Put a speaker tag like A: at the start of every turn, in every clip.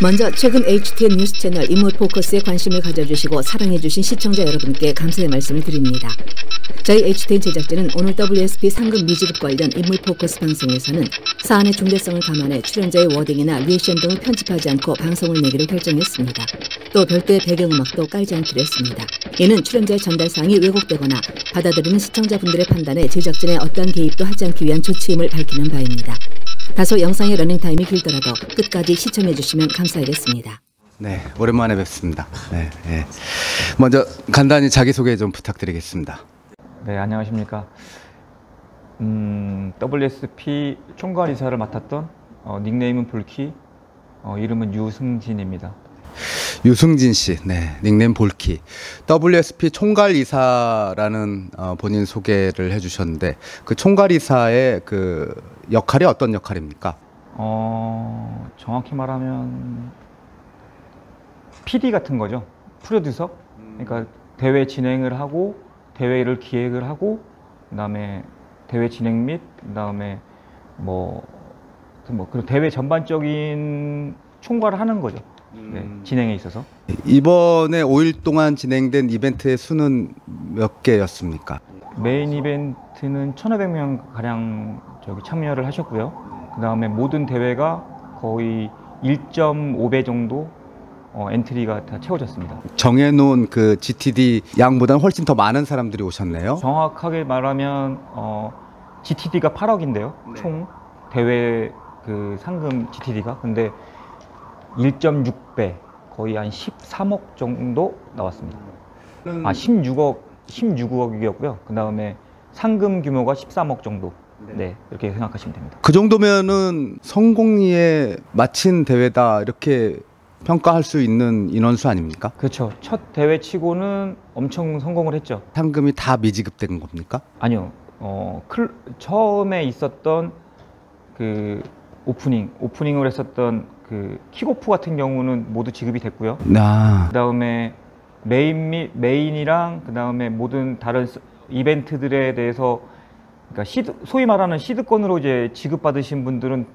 A: 먼저 최근 HTN 뉴스 채널 인물 포커스에 관심을 가져주시고 사랑해주신 시청자 여러분께 감사의 말씀을 드립니다. 저희 HTN 제작진은 오늘 WSP 상금 미지급 관련 인물 포커스 방송에서는 사안의 중대성을 감안해 출연자의 워딩이나 리액션 등을 편집하지 않고 방송을 내기로 결정했습니다. 또 별도의 배경음악도 깔지 않기로 했습니다. 이는 출연자의 전달사항이 왜곡되거나 받아들이는 시청자분들의 판단에 제작진의 어떠한 개입도 하지 않기 위한 조치임을 밝히는 바입니다. 다소 영상의 러닝타임이 길더라도 끝까지 시청해주시면 감사하겠습니다.
B: 네, 오랜만에 뵙습니다. 네. 먼저 간단히 자기소개 좀 부탁드리겠습니다.
C: 네, 안녕하십니까. WSP 총괄이사를 맡았던 닉네임은 볼키, 이름은 유승진입니다.
B: 유승진 씨, 네, 닉네임 볼키. WSP 총괄이사라는 본인 소개를 해주셨는데 그 총괄이사의 그 역할이 어떤 역할입니까?
C: 정확히 말하면 PD 같은 거죠. 프로듀서. 그러니까 대회 진행을 하고 대회를 기획을 하고 그다음에 대회 진행 및 그다음에 그 대회 전반적인 총괄을 하는 거죠. 네, 진행에 있어서.
B: 이번에 5일 동안 진행된 이벤트의 수는 몇 개였습니까?
C: 메인 이벤트는 1,500명 가량 참여를 하셨고요. 그 다음에 모든 대회가 거의 1.5배 정도 엔트리가 다 채워졌습니다.
B: 정해놓은 그 GTD 양보다는 훨씬 더 많은 사람들이 오셨네요.
C: 정확하게 말하면 GTD가 8억인데요. 네. 총 대회 그 상금 GTD가. 근데 1.6배 거의 한 13억 정도 나왔습니다. 16억이었고요. 그 다음에 상금 규모가 13억 정도. 네, 이렇게 생각하시면 됩니다.
B: 그 정도면은 성공리에 마친 대회다 이렇게 평가할 수 있는 인원수 아닙니까?
C: 그렇죠. 첫 대회 치고는 엄청 성공을 했죠.
B: 상금이 다 미지급된 겁니까?
C: 아니요. 처음에 있었던 그 오프닝을 했었던 그 킥오프 같은 경우는 모두 지급이 됐고요. 그다음에 메인이랑 그다음에 모든 다른 이벤트들에 대해서 그러니까 소위 말하는 시드권으로 이제 지급받으신 분들은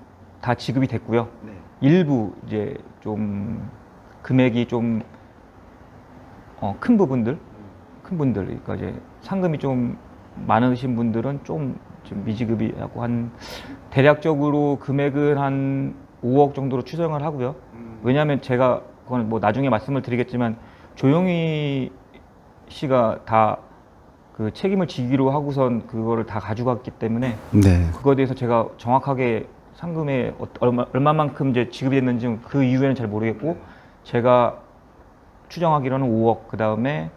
C: 다 지급이 됐고요. 네. 일부 이제 좀 금액이 좀 큰 분들, 그러니까 이제 상금이 좀 많으신 분들은 좀 미지급이 하고 한 대략적으로 금액은 한 5억 정도로 추정을 하고요. 왜냐하면 제가 그건 나중에 말씀을 드리겠지만 조용희 씨가 다 그 책임을 지기로 하고선 그거를 다 가져갔기 때문에 네. 그거에 대해서 제가 정확하게 상금에 얼마만큼 이제 지급이 됐는지 그 이후에는 잘 모르겠고 제가 추정하기로는 5억. 그 다음에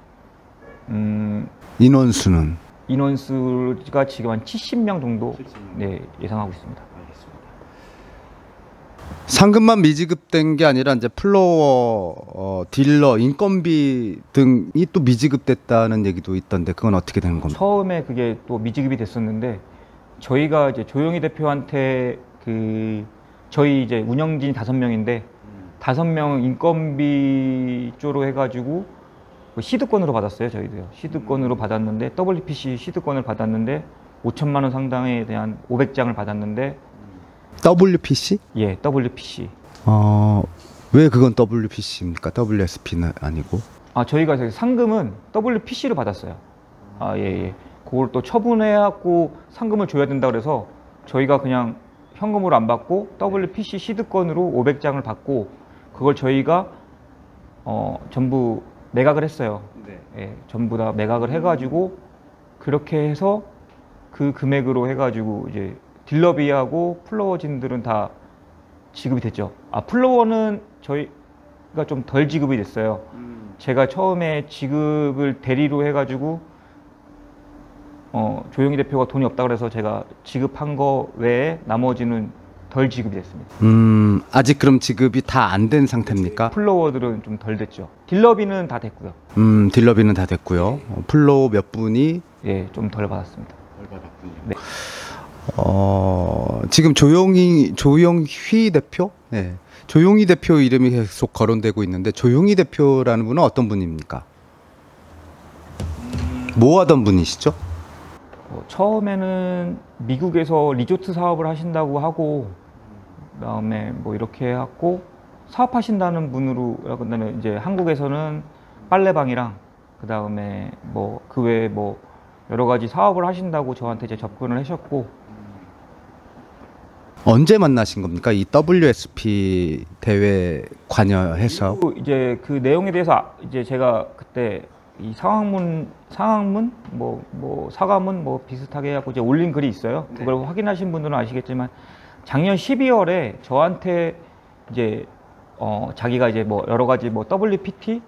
C: 인원수가 지금 한 70명 정도 네, 예상하고 있습니다.
B: 상금만 미지급된 게 아니라 이제 플로어, 딜러, 인건비 등이 또 미지급됐다는 얘기도 있던데 그건 어떻게 되는 겁니까?
C: 처음에 그게 또 미지급이 됐었는데 저희가 이제 조용희 대표한테 저희 이제 운영진이 5명인데 5명 인건비 쪽으로 해가지고 시드권으로 받았어요. 저희도요. 시드권으로 받았는데 WPC 시드권을 받았는데 5천만 원 상당에 대한 500장을 받았는데
B: WPC?
C: 예, WPC.
B: 왜 그건 WPC입니까? WSP는 아니고?
C: 저희가 상금은 WPC로 받았어요. 예. 그걸 또 처분해갖고 상금을 줘야 된다 그래서 저희가 그냥 현금으로 안 받고 WPC 시드권으로 500장을 받고 그걸 저희가 전부 매각을 했어요. 네. 예, 전부 다 매각을 해가지고 그렇게 해서 그 금액으로 해가지고 이제 딜러비하고 플로어진들은 다 지급이 됐죠. 플로어는 저희가 좀 덜 지급이 됐어요. 제가 처음에 지급을 대리로 해가지고 조용희 대표가 돈이 없다 그래서 제가 지급한 거 외에 나머지는 덜 지급이 됐습니다.
B: 아직 그럼 지급이 다 안 된 상태입니까?
C: 플로어들은 좀 덜 됐죠. 딜러비는 다 됐고요.
B: 딜러비는 다 됐고요. 플로어 몇 분이
C: 예, 좀 덜 받았습니다. 덜 받았군요. 네.
B: 지금 조용희 대표? 네. 조용희 대표 이름이 계속 거론되고 있는데 조용희 대표라는 분은 어떤 분입니까? 뭐 하던 분이시죠?
C: 처음에는 미국에서 리조트 사업을 하신다고 하고, 그다음에 뭐 이렇게 하고 사업하신다는 분으로, 그다음에 이제 한국에서는 빨래방이랑 그다음에 뭐 그 외에 뭐 여러 가지 사업을 하신다고 저한테 이제 접근을 하셨고.
B: 언제 만나신 겁니까? 이 WSP 대회 관여해서?
C: 그리고 이제 그 내용에 대해서 이제 제가 그때 이 상황문 뭐 사과문 뭐 비슷하게 해갖고 이제 올린 글이 있어요. 그걸 확인하신 분들은 아시겠지만 작년 12월에 저한테 이제 자기가 이제 뭐 여러 가지 뭐 WPT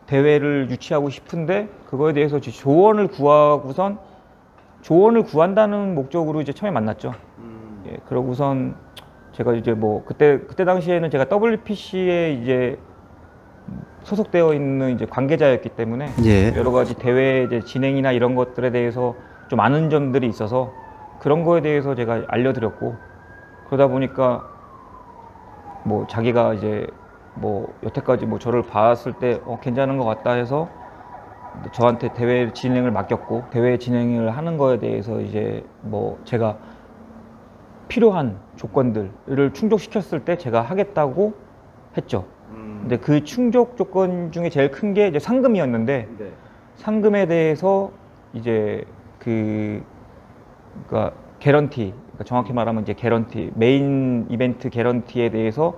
C: 대회를 유치하고 싶은데 그거에 대해서 조언을 구하고선 조언을 구한다는 목적으로 이제 처음에 만났죠. 예, 그러고선 제가 이제 뭐 그때 당시에는 제가 WPC에 이제 소속되어 있는 이제 관계자였기 때문에
B: 예.
C: 여러 가지 대회 이제 진행이나 이런 것들에 대해서 좀 아는 점들이 있어서 그런 거에 대해서 제가 알려드렸고, 그러다 보니까 뭐 자기가 이제 뭐 여태까지 뭐 저를 봤을 때 괜찮은 것 같다 해서 저한테 대회 진행을 맡겼고, 대회 진행을 하는 거에 대해서 이제 뭐 제가 필요한 조건들을 충족시켰을 때 제가 하겠다고 했죠. 근데 그 충족 조건 중에 제일 큰 게 이제 상금이었는데, 상금에 대해서 이제 그러니까 개런티, 그러니까 정확히 말하면 이제 개런티, 메인 이벤트 개런티에 대해서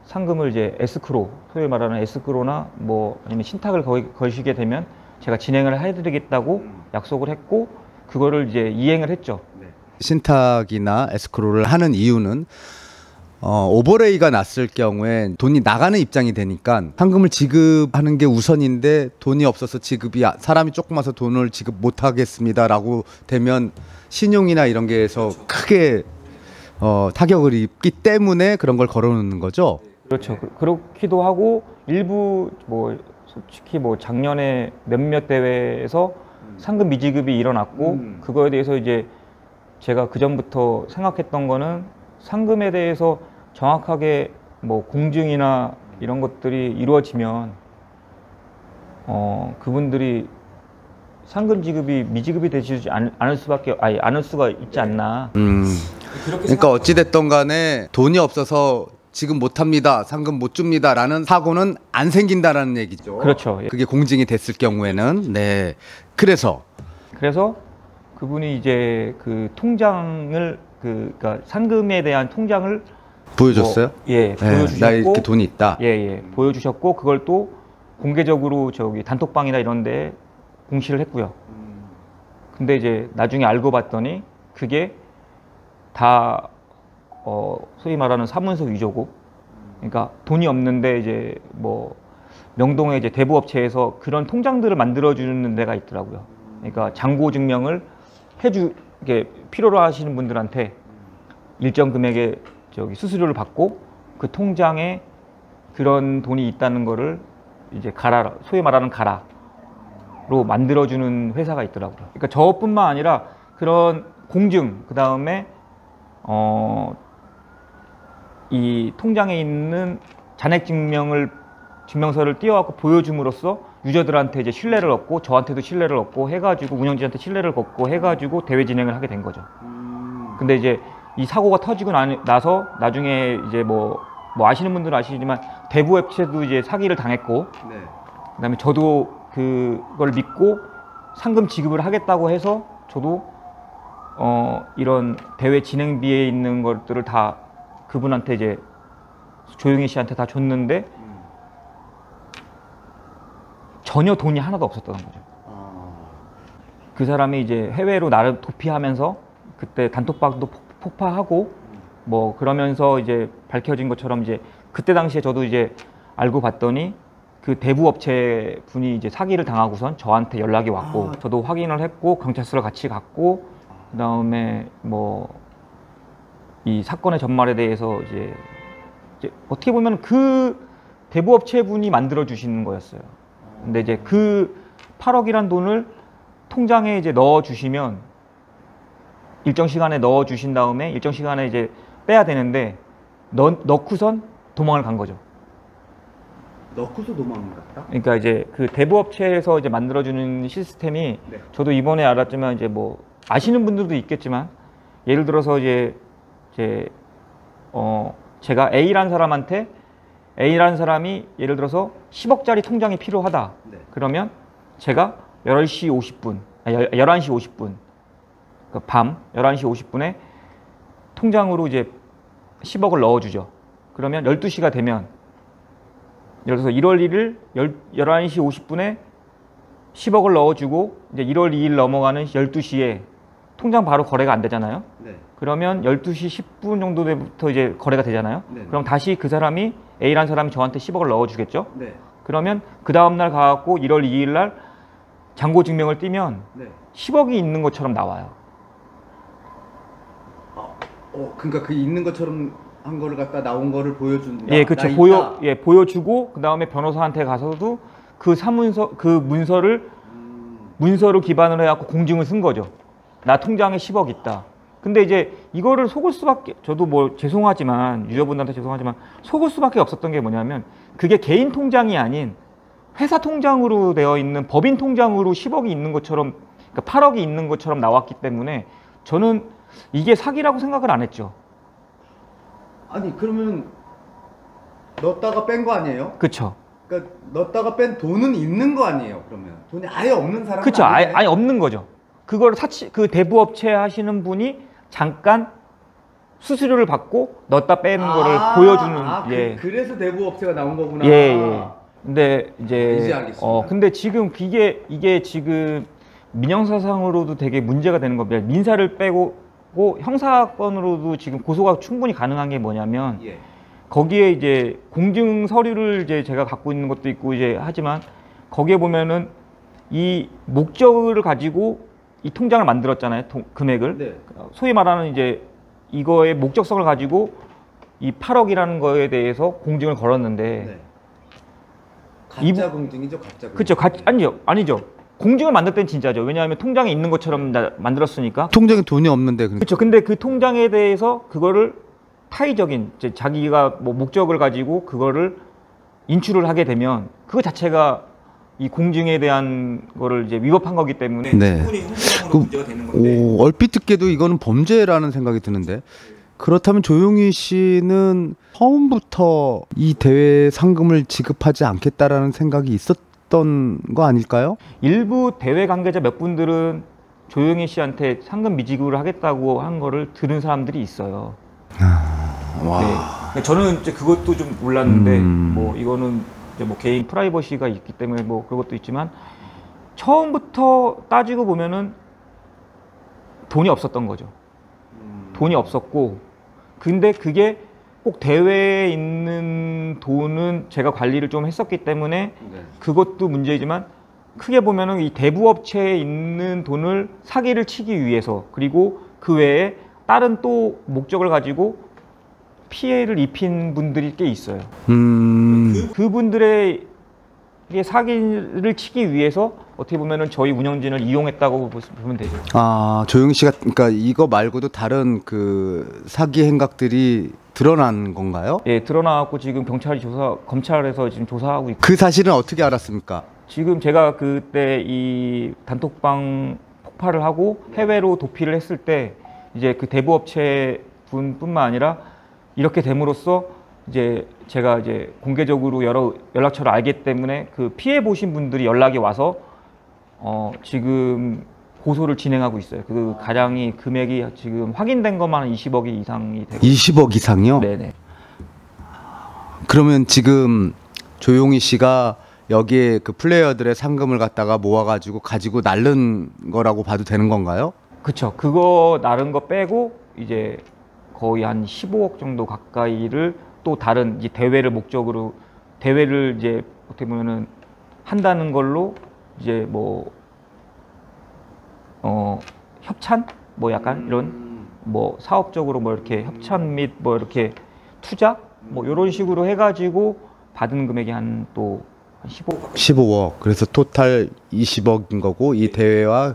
C: 상금을 이제 에스크로, 소위 말하는 에스크로나 뭐 아니면 신탁을 거시게 되면 제가 진행을 해드리겠다고 약속을 했고, 그거를 이제 이행을 했죠.
B: 신탁이나 에스크로를 하는 이유는 오버레이가 났을 경우에 돈이 나가는 입장이 되니까 상금을 지급하는 게 우선인데 돈이 없어서 사람이 조금 와서 돈을 지급 못 하겠습니다라고 되면 신용이나 이런 게에서 크게 타격을 입기 때문에 그런 걸 걸어놓는 거죠.
C: 그렇죠. 그렇기도 하고, 일부 뭐 솔직히 뭐 작년에 몇몇 대회에서 상금 미지급이 일어났고, 그거에 대해서 이제 제가 그 전부터 생각했던 거는 상금에 대해서 정확하게 뭐 공증이나 이런 것들이 이루어지면 그분들이 상금 지급이 미지급이 되지 않을 수가 있지 않나.
B: 그러니까 어찌됐든 간에 돈이 없어서 지금 못합니다, 상금 못 줍니다 라는 사고는 안 생긴다라는 얘기죠.
C: 그렇죠.
B: 그게 공증이 됐을 경우에는. 네. 그래서 그분이 이제 그 통장을 그러니까 상금에 대한 통장을 보여줬어요?
C: 보여주셨고,
B: 나 이렇게 돈이 있다.
C: 보여주셨고, 그걸 또 공개적으로 저기 단톡방이나 이런 데 공시를 했고요. 근데 이제 나중에 알고 봤더니 그게 다 소위 말하는 사문서 위조고, 그러니까 돈이 없는데 이제 뭐 명동의 이제 대부업체에서 그런 통장들을 만들어주는 데가 있더라고요. 그러니까 잔고 증명을 이게 필요로 하시는 분들한테 일정 금액의 수수료를 받고 그 통장에 그런 돈이 있다는 거를 이제 소위 말하는 가라로 만들어주는 회사가 있더라고요. 그러니까 저뿐만 아니라 그런 공증, 그 다음에 이 통장에 있는 잔액 증명서를 띄워갖고 보여줌으로써 유저들한테 이제 신뢰를 얻고 저한테도 신뢰를 얻고 해가지고 운영진한테 신뢰를 얻고 해가지고 대회 진행을 하게 된 거죠. 근데 이제 이 사고가 터지고 나서 나중에 이제 뭐 아시는 분들은 아시지만 대부 업체도 이제 사기를 당했고, 그다음에 저도 그걸 믿고 상금 지급을 하겠다고 해서 저도 이런 대회 진행비에 있는 것들을 다 그분한테 이제 조용희 씨한테 다 줬는데 전혀 돈이 하나도 없었던 거죠. 그 사람이 이제 해외로 나를 도피하면서 그때 단톡방도 폭파하고 뭐 그러면서 이제 밝혀진 것처럼 이제 그때 당시에 저도 이제 알고 봤더니 그 대부업체 분이 이제 사기를 당하고선 저한테 연락이 왔고, 저도 확인을 했고 경찰서를 같이 갔고, 그다음에 뭐 이 사건의 전말에 대해서 이제 어떻게 보면 그 대부업체 분이 만들어 주시는 거였어요. 근데 이제 그 8억이란 돈을 통장에 이제 넣어 주시면 일정 시간에 넣어 주신 다음에 일정 시간에 이제 빼야 되는데 넣고선 도망을 간 거죠.
B: 넣고서 도망갔다?
C: 그러니까 이제 그 대부업체에서 이제 만들어주는 시스템이
B: 네.
C: 저도 이번에 알았지만 이제 뭐 아시는 분들도 있겠지만 예를 들어서 제가 A라는 사람이 예를 들어서 10억짜리 통장이 필요하다.
B: 네.
C: 그러면 제가 11시 50분, 11시 50분, 그러니까 밤 11시 50분에 통장으로 이제 10억을 넣어주죠. 그러면 12시가 되면 예를 들어서 1월 1일 11시 50분에 10억을 넣어주고 이제 1월 2일 넘어가는 12시에 통장 바로 거래가 안 되잖아요.
B: 네.
C: 그러면 12시 10분 정도 때부터 이제 거래가 되잖아요.
B: 네.
C: 그럼 다시 그 사람이 A라는 사람이 저한테 10억을 넣어주겠죠.
B: 네.
C: 그러면 그 다음날 가갖고 1월 2일 날 잔고 증명을 띄면
B: 네.
C: 10억이 있는 것처럼 나와요.
B: 그러니까 그 있는 것처럼 한 거를 갖다 나온 거를 보여준다.
C: 예, 그렇죠. 보여주고 그 다음에 변호사한테 가서도 그 문서를 기반으로 해갖고 공증을 쓴 거죠. 나 통장에 10억 있다. 근데 이제 이거를 속을 수밖에, 저도 뭐 죄송하지만 유저분들한테 죄송하지만 속을 수밖에 없었던 게 뭐냐면 그게 개인 통장이 아닌 회사 통장으로 되어 있는 법인 통장으로 10억이 있는 것처럼, 그러니까 8억이 있는 것처럼 나왔기 때문에 저는 이게 사기라고 생각을 안 했죠.
B: 아니 그러면 넣었다가 뺀 거 아니에요?
C: 그렇죠.
B: 그러니까 넣었다가 뺀 돈은 있는 거 아니에요? 그러면 돈이 아예 없는 사람은
C: 그렇죠.
B: 아니네?
C: 아예 없는 거죠. 그걸 그 대부업체 하시는 분이 잠깐 수수료를 받고 넣었다 빼는 거를 보여주는. 예.
B: 그래서 대부업체가 나온 거구나.
C: 예. 근데 이제
B: 알겠습니다.
C: 근데 지금 이게 지금 민형사상으로도 되게 문제가 되는 겁니다. 민사를 빼고 형사건으로도 지금 고소가 충분히 가능한 게 뭐냐면
B: 예.
C: 거기에 이제 공증 서류를 이제 제가 갖고 있는 것도 있고 이제 하지만 거기에 보면은 이 목적을 가지고 이 통장을 만들었잖아요. 금액을.
B: 네.
C: 소위 말하는 이제 이거의 목적성을 가지고 이 8억이라는 거에 대해서 공증을 걸었는데
B: 네. 가짜 공증이죠, 가짜 공증.
C: 그렇죠. 아니죠. 공증을 만들 땐 진짜죠. 왜냐하면 통장에 있는 것처럼 만들었으니까.
B: 통장에 돈이 없는데.
C: 그렇죠. 근데 그 통장에 대해서 그거를 타의적인 이제 자기가 뭐 목적을 가지고 그거를 인출을 하게 되면 그거 자체가 이 공증에 대한 거를 이제 위법한 거기 때문에
B: 네.
C: 충분히 형사상으로 문제가 되는 건데.
B: 얼핏 듣기에도 이거는 범죄라는 생각이 드는데. 그렇다면 조용희 씨는 처음부터 이 대회 상금을 지급하지 않겠다라는 생각이 있었던 거 아닐까요?
C: 일부 대회 관계자 몇 분들은 조용희 씨한테 상금 미지급을 하겠다고 한 거를 들은 사람들이 있어요.
B: 와.
C: 네. 저는 이제 그것도 좀 몰랐는데 뭐 이거는 이제 뭐 개인 프라이버시가 있기 때문에 뭐 그런 것도 있지만 처음부터 따지고 보면은 돈이 없었던 거죠. 돈이 없었고, 근데 그게 꼭 대회에 있는 돈은 제가 관리를 좀 했었기 때문에
B: 네.
C: 그것도 문제이지만 크게 보면은 이 대부업체에 있는 돈을 사기를 치기 위해서 그리고 그 외에 다른 또 목적을 가지고 피해를 입힌 분들이 꽤 있어요. 그분들의 사기를 치기 위해서 어떻게 보면은 저희 운영진을 이용했다고 보면 되죠.
B: 아, 조용희 씨가 그러니까 이거 말고도 다른 그 사기 행각들이 드러난 건가요?
C: 예, 드러나고 지금 검찰에서 지금 조사하고 있고.
B: 그 사실은 어떻게 알았습니까?
C: 지금 제가 그때 이 단톡방 폭발을 하고 해외로 도피를 했을 때 이제 그 대부업체 분뿐만 아니라 이렇게 됨으로써 이제 제가 이제 공개적으로 여러 연락처를 알기 때문에 그 피해 보신 분들이 연락이 와서 지금 고소를 진행하고 있어요. 그 가량이 금액이 지금 확인된 것만 20억 이상이 되고.
B: 20억 이상이요?
C: 네네.
B: 그러면 지금 조용희 씨가 여기에 그 플레이어들의 상금을 갖다가 모아가지고 가지고 날른 거라고 봐도 되는 건가요?
C: 그쵸. 그거 나른 거 빼고 이제 거의 한 15억 정도 가까이를 또 다른 이제 대회를 이제 어떻게 보면은 한다는 걸로 이제 뭐 협찬 뭐 약간 이런 뭐 사업적으로 뭐 이렇게 협찬 및 뭐 이렇게 투자 뭐 이런 식으로 해가지고 받은 금액이 한 또
B: 15억. 그래서 토탈 20억인 거고 이 대회와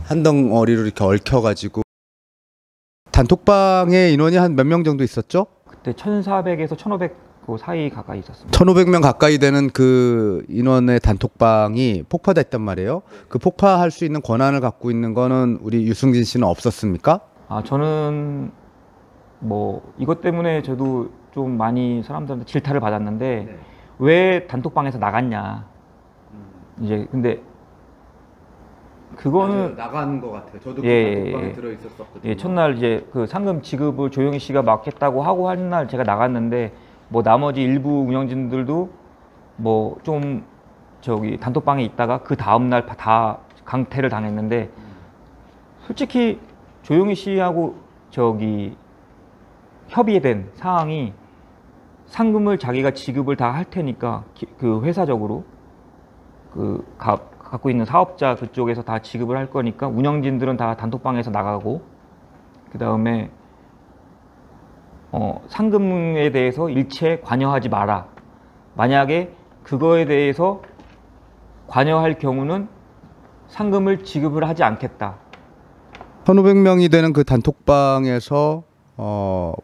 B: 한 덩어리로 이렇게 얽혀가지고. 단톡방에 인원이 한 몇 명 정도 있었죠?
C: 그때 1,400에서 1,500 그 사이 가까이 있었습니다.
B: 1,500명 가까이 되는 그 인원의 단톡방이 폭파됐단 말이에요. 그 폭파할 수 있는 권한을 갖고 있는 거는 우리 유승진 씨는 없었습니까?
C: 저는 뭐 이것 때문에 저도 좀 많이 사람들한테 질타를 받았는데 왜 단톡방에서 나갔냐. 이제 근데 그거는
B: 나간 것 같아요. 저도 그
C: 예,
B: 단톡방에
C: 예.
B: 들어 있었거든요.
C: 예, 첫날 이제 그 상금 지급을 조용희 씨가 맡겠다고 하고 한 날 제가 나갔는데 뭐 나머지 일부 운영진들도 뭐 좀 저기 단톡방에 있다가 그 다음 날 다 강퇴를 당했는데 솔직히 조용희 씨하고 저기 협의된 사항이 상금을 자기가 지급을 다 할 테니까 그 회사적으로 그 갖고 있는 사업자 그쪽에서 다 지급을 할 거니까 운영진들은 다 단톡방에서 나가고 그 다음에 상금에 대해서 일체 관여하지 마라. 만약에 그거에 대해서 관여할 경우는 상금을 지급을 하지 않겠다.
B: 1,500명이 되는 그 단톡방에서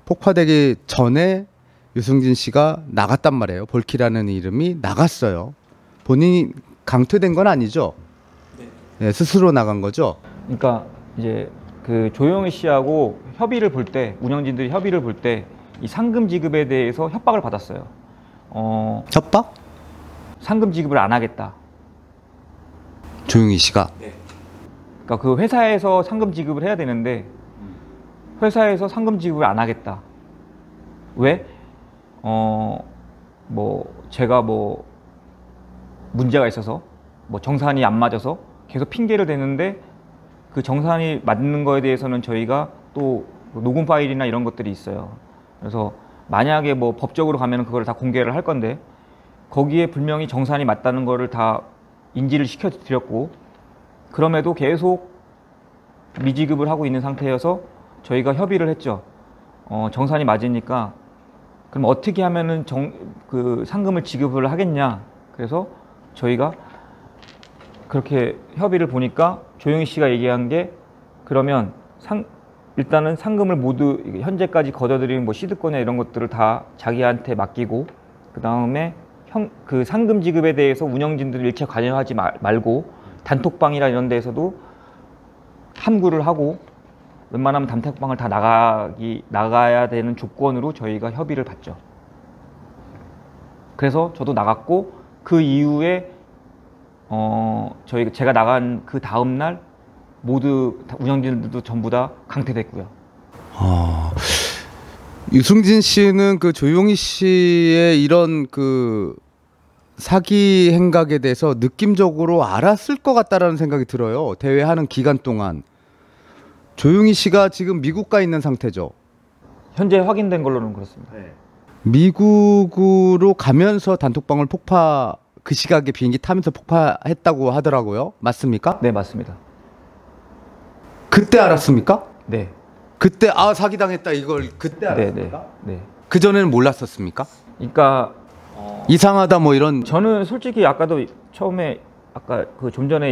B: 폭파되기 전에 유승진 씨가 나갔단 말이에요. 볼키라는 이름이 나갔어요. 본인이 강퇴된 건 아니죠? 네, 스스로 나간 거죠?
C: 그러니까 이제 그 조용희 씨하고 협의를 볼 때, 운영진들이 협의를 볼 때 이 상금 지급에 대해서 협박을 받았어요.
B: 협박?
C: 상금 지급을 안 하겠다.
B: 조용희 씨가?
C: 그러니까 그 회사에서 상금 지급을 해야 되는데 회사에서 상금 지급을 안 하겠다. 왜? 뭐 제가 뭐 문제가 있어서 뭐 정산이 안 맞아서 계속 핑계를 대는데 그 정산이 맞는 거에 대해서는 저희가 또 녹음 파일이나 이런 것들이 있어요. 그래서 만약에 뭐 법적으로 가면 그걸 다 공개를 할 건데 거기에 분명히 정산이 맞다는 거를 다 인지를 시켜드렸고 그럼에도 계속 미지급을 하고 있는 상태여서 저희가 협의를 했죠. 정산이 맞으니까 그럼 어떻게 하면은 그 상금을 지급을 하겠냐. 그래서 저희가 그렇게 협의를 보니까 조용희 씨가 얘기한 게 그러면 일단은 상금을 모두 현재까지 거둬들인 뭐 시드권이나 이런 것들을 다 자기한테 맡기고 그 다음에 그 상금 지급에 대해서 운영진들을 일체 관여하지 말고 단톡방이나 이런 데에서도 함구를 하고 웬만하면 단톡방을 다 나가야 되는 조건으로 저희가 협의를 받죠. 그래서 저도 나갔고 그 이후에 제가 나간 그 다음 날 모두 운영진들도 전부 다 강퇴됐고요.
B: 유승진 씨는 그 조용희 씨의 이런 그 사기 행각에 대해서 느낌적으로 알았을 것 같다라는 생각이 들어요. 대회하는 기간 동안. 조용희 씨가 지금 미국 가 있는 상태죠.
C: 현재 확인된 걸로는 그렇습니다.
B: 미국으로 가면서 단톡방을 그 시각에 비행기 타면서 폭파했다고 하더라고요. 맞습니까?
C: 네, 맞습니다.
B: 그때 알았습니까?
C: 네.
B: 그때 사기당했다 이걸 그때 알았습니까?
C: 네.
B: 그 전에는 몰랐었습니까?
C: 그러니까
B: 이상하다 뭐 이런.
C: 저는 솔직히 아까도 처음에 아까 그 좀 전에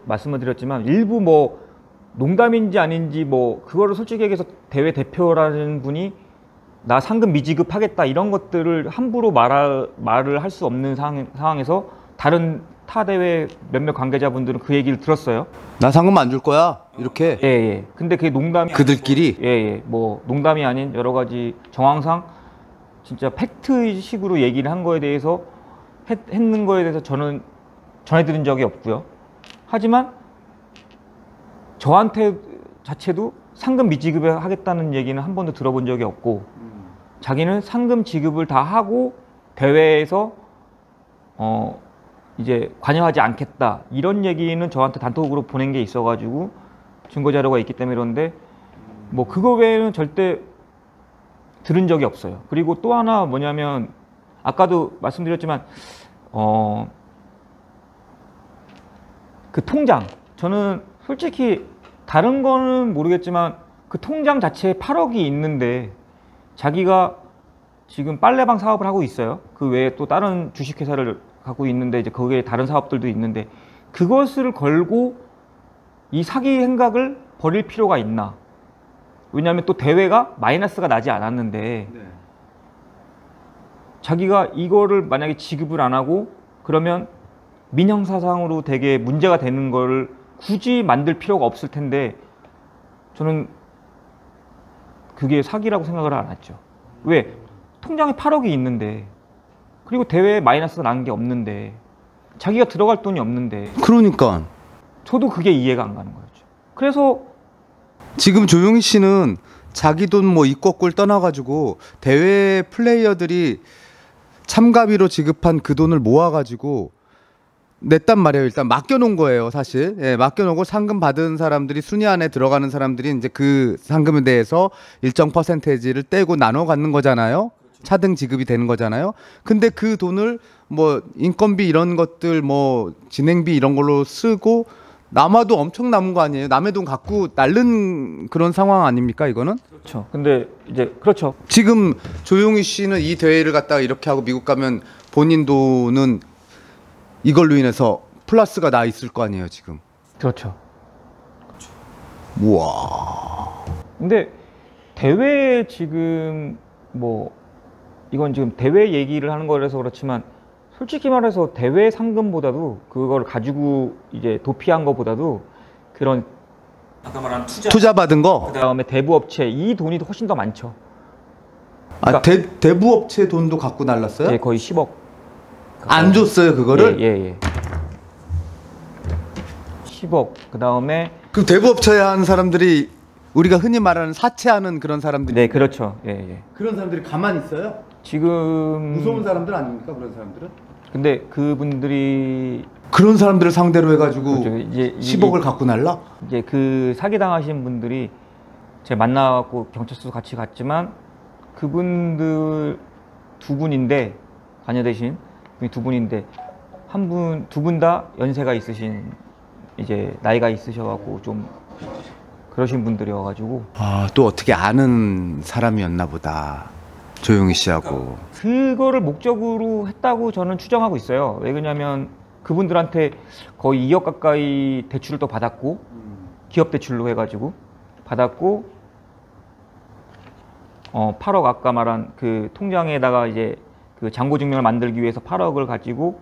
C: 말씀을 드렸지만 일부 뭐 농담인지 아닌지 뭐 그거를 솔직히 얘기해서 대회 대표라는 분이 나 상금 미지급하겠다 이런 것들을 함부로 말을 할 수 없는 상황에서 다른 타 대회 몇몇 관계자분들은 그 얘기를 들었어요.
B: 나 상금 안 줄 거야 이렇게.
C: 예. 근데 그게 농담이
B: 그들끼리.
C: 예. 뭐 농담이 아닌 여러 가지 정황상 진짜 팩트식으로 얘기를 한 거에 대해서 했는 거에 대해서 저는 전해드린 적이 없고요. 하지만 저한테 자체도 상금 미지급을 하겠다는 얘기는 한 번도 들어본 적이 없고 자기는 상금 지급을 다 하고 대회에서 이제 관여하지 않겠다 이런 얘기는 저한테 단톡으로 보낸 게 있어가지고 증거 자료가 있기 때문에 그런데 뭐 그거 외에는 절대 들은 적이 없어요. 그리고 또 하나 뭐냐면 아까도 말씀드렸지만 그 통장 저는 솔직히 다른 거는 모르겠지만 그 통장 자체에 8억이 있는데 자기가 지금 빨래방 사업을 하고 있어요. 그 외에 또 다른 주식회사를 갖고 있는데 이제 거기에 다른 사업들도 있는데 그것을 걸고 이 사기 행각을 벌일 필요가 있나? 왜냐하면 또 대회가 마이너스가 나지 않았는데 자기가 이거를 만약에 지급을 안 하고 그러면 민형사상으로 되게 문제가 되는 걸 굳이 만들 필요가 없을 텐데 저는 그게 사기라고 생각을 안 했죠. 왜? 통장에 8억이 있는데 그리고 대회에 마이너스 난 게 없는데 자기가 들어갈 돈이 없는데
B: 그러니까
C: 저도 그게 이해가 안 가는 거였죠. 그래서
B: 지금 조용희 씨는 자기 돈 뭐 입국을 떠나가지고 대회 플레이어들이 참가비로 지급한 그 돈을 모아가지고 냈단 말이에요. 일단 맡겨놓은 거예요, 사실. 예, 맡겨놓고 상금 받은 사람들이 순위 안에 들어가는 사람들이 이제 그 상금에 대해서 일정 퍼센테이지를 떼고 나눠 갖는 거잖아요. 차등 지급이 되는 거잖아요. 근데 그 돈을 뭐 인건비 이런 것들 뭐 진행비 이런 걸로 쓰고 남아도 엄청 남은 거 아니에요? 남의 돈 갖고 날른 그런 상황 아닙니까, 이거는?
C: 그렇죠. 근데 이제 그렇죠.
B: 지금 조용희 씨는 이 대회를 갖다가 이렇게 하고 미국 가면 본인 돈은 이걸로 인해서 플러스가 나 있을 거 아니에요, 지금.
C: 그렇죠.
B: 우와.
C: 근데 대회 지금 뭐 이건 지금 대회 얘기를 하는 거라서 그렇지만 솔직히 말해서 대회 상금보다도 그걸 가지고 이제 도피한 것보다도 그런 아까 말한
B: 투자 받은 거?
C: 그다음에 대부업체 이 돈이 훨씬 더 많죠.
B: 아, 대부업체 돈도 갖고 날랐어요?
C: 예, 거의 10억.
B: 안 줬어요, 그거를?
C: 예. 10억. 그다음에
B: 그 대부업체 하는 사람들이 우리가 흔히 말하는 사채하는 그런 사람들이.
C: 네, 그렇죠. 예.
B: 그런 사람들이 가만히 있어요?
C: 지금
B: 무서운 사람들 아닙니까, 그런 사람들은?
C: 근데 그분들이
B: 그런 사람들을 상대로 해가지고
C: 그렇죠. 이제
B: 10억을 갖고 날라?
C: 이제 그 사기 당하신 분들이 제가 만나고 경찰서 같이 갔지만 그분들 두 분인데 관여되신 분이 두 분인데 두 분 다 연세가 있으신 이제 나이가 있으셔갖고 좀 그러신 분들이어가지고
B: 아, 또 어떻게 아는 사람이었나 보다. 조용희 씨하고.
C: 그거를 목적으로 했다고 저는 추정하고 있어요. 왜 그러냐면 그분들한테 거의 2억 가까이 대출을 또 받았고 기업 대출로 해가지고 받았고 8억 아까 말한 그 통장에다가 이제 그 잔고 증명을 만들기 위해서 8억을 가지고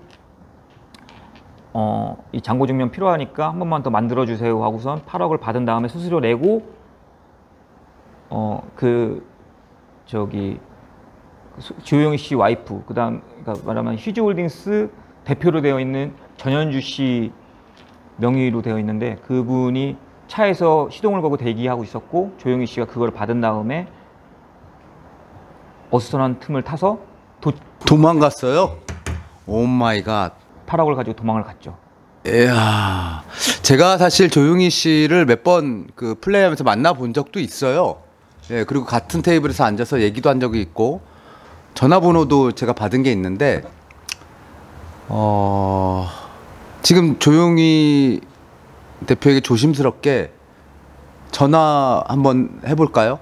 C: 이 잔고 증명 필요하니까 한 번만 더 만들어 주세요 하고선 8억을 받은 다음에 수수료 내고 조용희 씨 와이프 그다음 그러니까 말하면 휴지홀딩스 대표로 되어 있는 전현주 씨 명의로 되어 있는데 그분이 차에서 시동을 걸고 대기하고 있었고 조용희 씨가 그걸 받은 다음에 어수선한 틈을 타서
B: 도망갔어요? 오 마이 갓.
C: 8억을 가지고 도망을 갔죠.
B: 이야, 제가 사실 조용희 씨를 몇 번 그 플레이하면서 만나본 적도 있어요. 예, 그리고 같은 테이블에서 앉아서 얘기도 한 적이 있고 전화번호도 제가 받은 게 있는데 지금 조용희 대표에게 조심스럽게 전화 한번 해볼까요?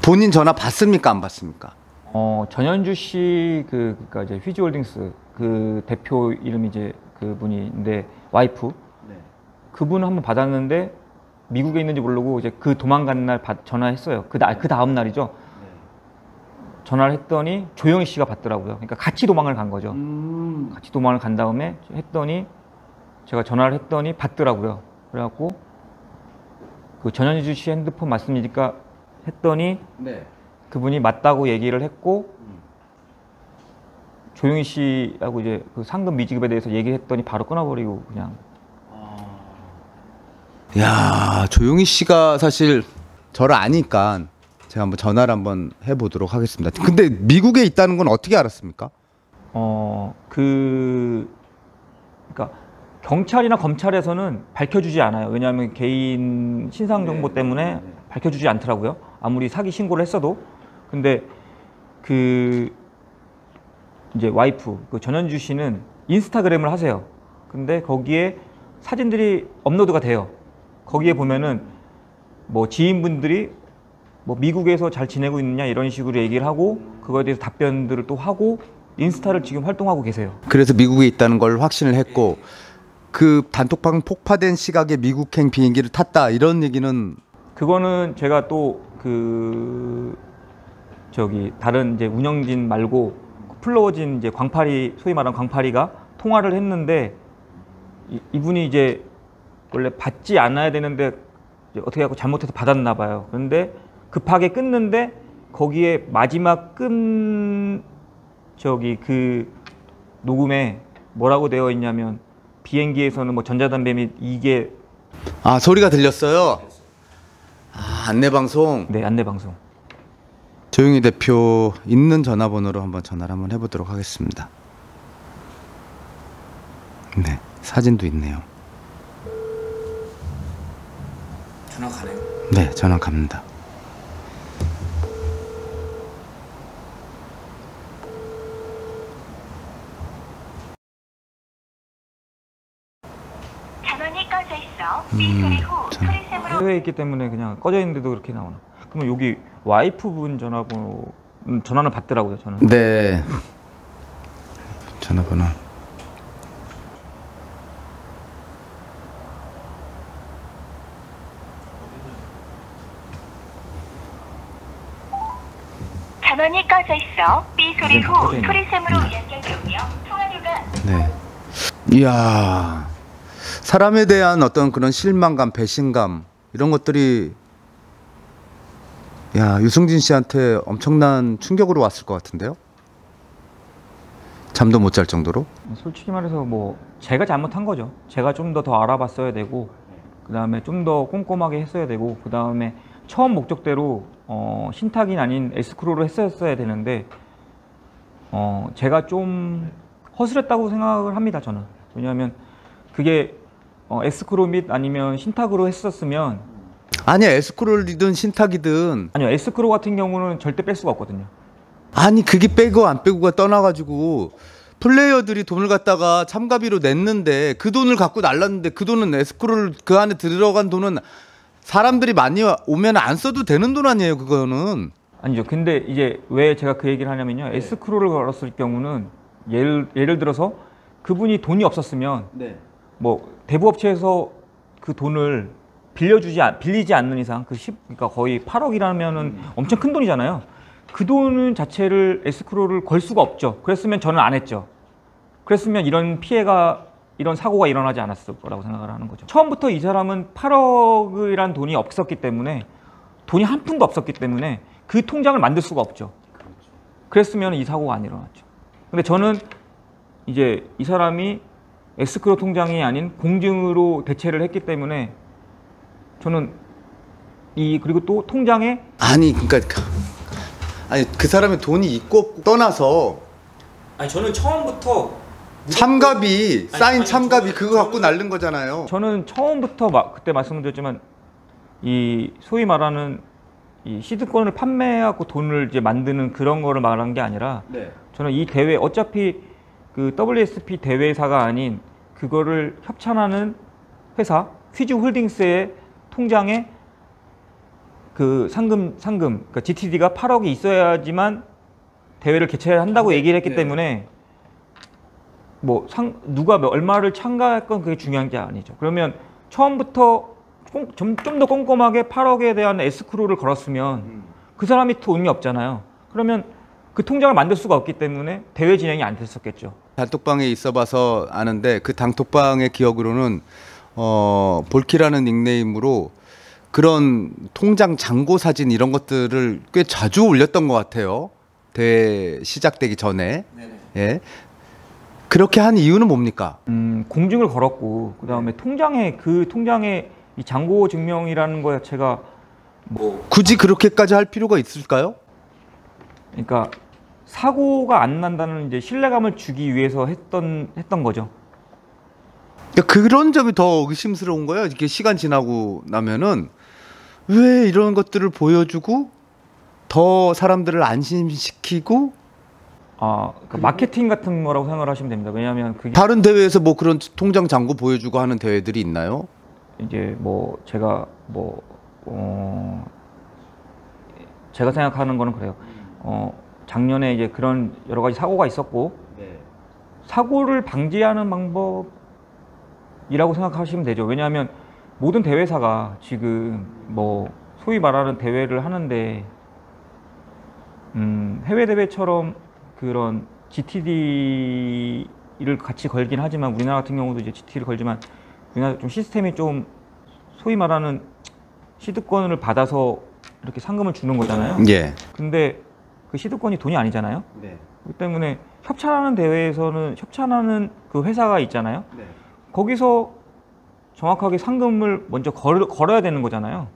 B: 본인 전화 받습니까, 안 받습니까?
C: 전현주 씨 그러니까 이제 휴지홀딩스 그 대표 이름이 이제 그분인데 와이프
B: 네.
C: 그분은 한번 받았는데 미국에 있는지 모르고 이제 그 도망간 날 전화했어요. 그 다음 날이죠.
B: 네.
C: 전화를 했더니 조용희 씨가 받더라고요. 그러니까 같이 도망을 간 거죠. 같이 도망을 간 다음에 했더니 제가 전화를 했더니 받더라고요. 그래갖고 그 전현주 씨 핸드폰 맞습니까? 했더니
B: 네.
C: 그분이 맞다고 얘기를 했고 조용희 씨하고 이제 그 상금 미지급에 대해서 얘기했더니 바로 끊어버리고 그냥.
B: 야, 조용희 씨가 사실 저를 아니까 제가 한번 전화를 한번 해보도록 하겠습니다. 근데 미국에 있다는 건 어떻게 알았습니까?
C: 그러니까 경찰이나 검찰에서는 밝혀주지 않아요. 왜냐하면 개인 신상 정보 때문에 밝혀주지 않더라고요. 아무리 사기 신고를 했어도. 근데 이제 와이프 그 전현주 씨는 인스타그램을 하세요. 근데 거기에 사진들이 업로드가 돼요. 거기에 보면은 뭐 지인분들이 뭐 미국에서 잘 지내고 있느냐 이런 식으로 얘기를 하고 그거에 대해서 답변들을 또 하고 인스타를 지금 활동하고 계세요. 그래서
B: 미국에 있다는 걸 확신을 했고 그 단톡방 폭파된 시각에 미국행 비행기를 탔다 이런 얘기는
C: 그거는 제가 또 저기 다른 이제 운영진 말고 플로어진 이제 광파리, 소위 말하는 광파리가 통화를 했는데 이분이 이제 원래 받지 않아야 되는데 어떻게 하고 잘못해서 받았나 봐요. 그런데 급하게 끊는데 거기에 마지막 저기 그 녹음에 뭐라고 되어 있냐면 비행기에서는 뭐 전자담배 및 이게
B: 소리가 들렸어요. 안내방송.
C: 네, 안내방송.
B: 조용희 대표 있는 전화번호로 한번 전화를 한번 해보도록 하겠습니다. 네, 사진도 있네요.
C: 전화 가네요.
B: 네, 전화 갑니다.
D: 전원이 꺼져 있어 삐 소리 후 소리샘으로
C: 해외에 있기 때문에 그냥 꺼져 있는데도 그렇게 나오나. 그러면 여기 와이프분 전화번호 전화는 받더라고요. 저는.
B: 네, 전화번호.
D: 전원이 꺼져 있어 삐 소리 후
C: 꺼져 있네.
D: 소리샘으로 연결되며 통화료가
B: 네. 이야, 사람에 대한 어떤 그런 실망감, 배신감 이런 것들이 유승진 씨한테 엄청난 충격으로 왔을 것 같은데요. 잠도 못 잘 정도로.
C: 솔직히 말해서 뭐 제가 잘못한 거죠. 제가 좀 더 알아봤어야 되고 그 다음에 좀 더 꼼꼼하게 했어야 되고 그 다음에 처음 목적대로 신탁이 아닌 에스크로를 했었어야 되는데 제가 좀 허술했다고 생각을 합니다. 저는. 왜냐하면 그게 에스크로 및 아니면 신탁으로 했었으면
B: 아니, 에스크롤이든 신탁이든.
C: 아니요, 에스크로 같은 경우는 절대 뺄 수가 없거든요.
B: 아니, 그게 빼고 안 빼고가 떠나가지고 플레이어들이 돈을 갖다가 참가비로 냈는데 그 돈을 갖고 날랐는데 그 돈은 에스크롤 그 안에 들어간 돈은 사람들이 많이 오면 안 써도 되는 돈 아니에요, 그거는.
C: 아니죠. 근데 이제 왜 제가 그 얘기를 하냐면요. 에스크로를 걸었을 경우는 예를 들어서 그분이 돈이 없었으면 뭐 대부업체에서 그 돈을 빌리지 않는 이상 그러니까 거의 8억이라면은 엄청 큰 돈이잖아요. 그 돈 자체를 에스크로를 걸 수가 없죠. 그랬으면 저는 안 했죠. 그랬으면 이런 피해가 이런 사고가 일어나지 않았을 거라고 생각을 하는 거죠. 처음부터 이 사람은 8억이란 돈이 없었기 때문에 돈이 한 푼도 없었기 때문에 그 통장을 만들 수가 없죠. 그랬으면 이 사고가 안 일어났죠. 근데 저는 이제 이 사람이 에스크로 통장이 아닌 공증으로 대체를 했기 때문에 저는 그리고 또 통장에
B: 그 사람의 돈이 있고 없고 떠나서
C: 저는 처음부터
B: 참가비 쌓인 참가비 그거 갖고 날른 거잖아요.
C: 저는 처음부터 그때 말씀드렸지만 이 소위 말하는 이 시드권을 판매하고 돈을 이제 만드는 그런 거를 말한 게 아니라 저는 이 대회 어차피 그 WSP 대회사가 아닌 그거를 협찬하는 회사 퀴즈 홀딩스의 통장에 그 상금 그러니까 GTD가 8억이 있어야지만 대회를 개최한다고 얘기를 했기 때문에 뭐 누가 얼마를 참가했건 그게 중요한 게 아니죠. 그러면 처음부터 좀 더 꼼꼼하게 8억에 대한 에스크로를 걸었으면 그 사람이 돈이 없잖아요. 그러면 그 통장을 만들 수가 없기 때문에 대회 진행이 안 됐었겠죠.
B: 단톡방에 있어봐서 아는데 그 단톡방의 기억으로는 볼키라는 닉네임으로 그런 통장 잔고 사진 이런 것들을 꽤 자주 올렸던 것 같아요. 대회 시작되기 전에. 예. 그렇게 한 이유는 뭡니까?
C: 공증을 걸었고 그다음에 통장에 이 잔고 증명이라는 거 자체가 뭐
B: 굳이 그렇게까지 할 필요가 있을까요?
C: 그러니까 사고가 안 난다는 이제 신뢰감을 주기 위해서 했던 거죠.
B: 그런 점이 더 의심스러운 거예요. 이렇게 시간 지나고 나면은 왜 이런 것들을 보여주고 더 사람들을 안심시키고
C: 그러니까 마케팅 같은 거라고 생각을 하시면 됩니다. 왜냐하면 그게
B: 다른 대회에서 뭐 그런 통장 잔고 보여주고 하는 대회들이 있나요?
C: 이제 뭐 제가 제가 생각하는 거는 그래요. 작년에 이제 그런 여러 가지 사고가 있었고 사고를 방지하는 방법이라고 생각하시면 되죠. 왜냐하면 모든 대회사가 지금 뭐 소위 말하는 대회를 하는데 해외 대회처럼 그런 GTD를 같이 걸긴 하지만 우리나라 같은 경우도 이제 GTD를 걸지만 우리나라 좀 시스템이 좀 소위 말하는 시드권을 받아서 이렇게 상금을 주는 거잖아요.
B: 예.
C: 근데 그 시드권이 돈이 아니잖아요.
B: 네.
C: 그렇기 때문에 협찬하는 대회에서는 협찬하는 그 회사가 있잖아요.
B: 네.
C: 거기서 정확하게 상금을 먼저 걸어야 되는 거잖아요.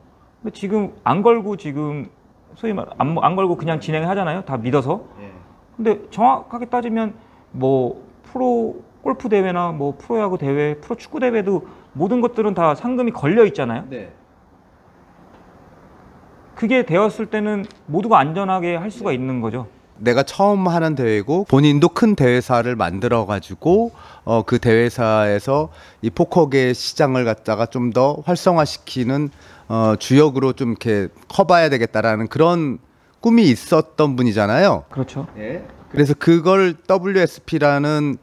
C: 근데 지금 안 걸고 지금 소위 말 안 걸고 그냥 진행하잖아요. 다 믿어서.
B: 예.
C: 근데 정확하게 따지면 뭐 프로 골프 대회나 뭐 프로야구 대회, 프로 축구 대회도 모든 것들은 다 상금이 걸려 있잖아요.
B: 네.
C: 그게 되었을 때는 모두가 안전하게 할 수가 있는 거죠.
B: 내가 처음 하는 대회고 본인도 큰 대회사를 만들어 가지고 그 대회사에서 이 포커계 시장을 갖다가 좀 더 활성화시키는 주역으로 좀 이렇게 커봐야 되겠다라는 그런 꿈이 있었던 분이잖아요.
C: 그렇죠.
B: 예. 그래서 그걸 WSP라는